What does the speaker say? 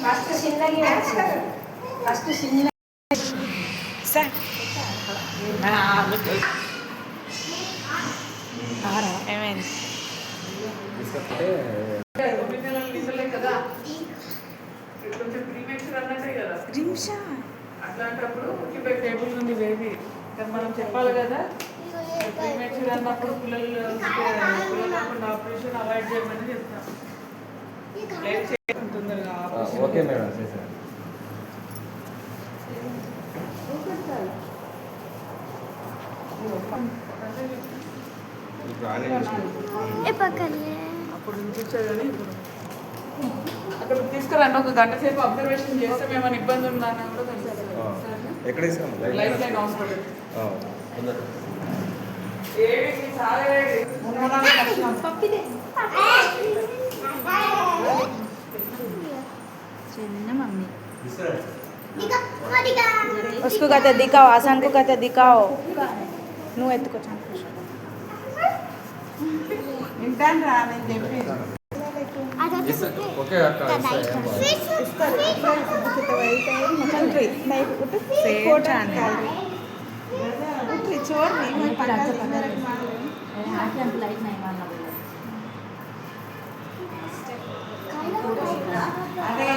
First చిన్నగా first చిన్న sir ఏమైంది అట్లాంటప్పుడు టేబుల్ నుండి వేది కానీ మనం చెప్పాలి కదా ప్రీమేచ్యూర్ అన్నప్పుడు పిల్లలు ఆపరేషన్ అవాయిడ్ చేయమని చెప్తాం. తొందరగా ఓకే మేడం చేశాను. అప్పుడు వినిపించదు కానీ ఇప్పుడు అక్కడ తీసుకురండి. ఒక గంట సేపు అబ్జర్వేషన్ చేస్తే ఏమైనా ఇబ్బంది ఉందా అని కూడా తెలుస్తుంది. ఎక్కడ ఇస్తాము? లైఫ్ లైన్ హాస్పిటల్ मम्मी उसको कहते दिखाओ, आसान को कहते दिखाओ. नु एत्తుకో ఓకే అక్క అదే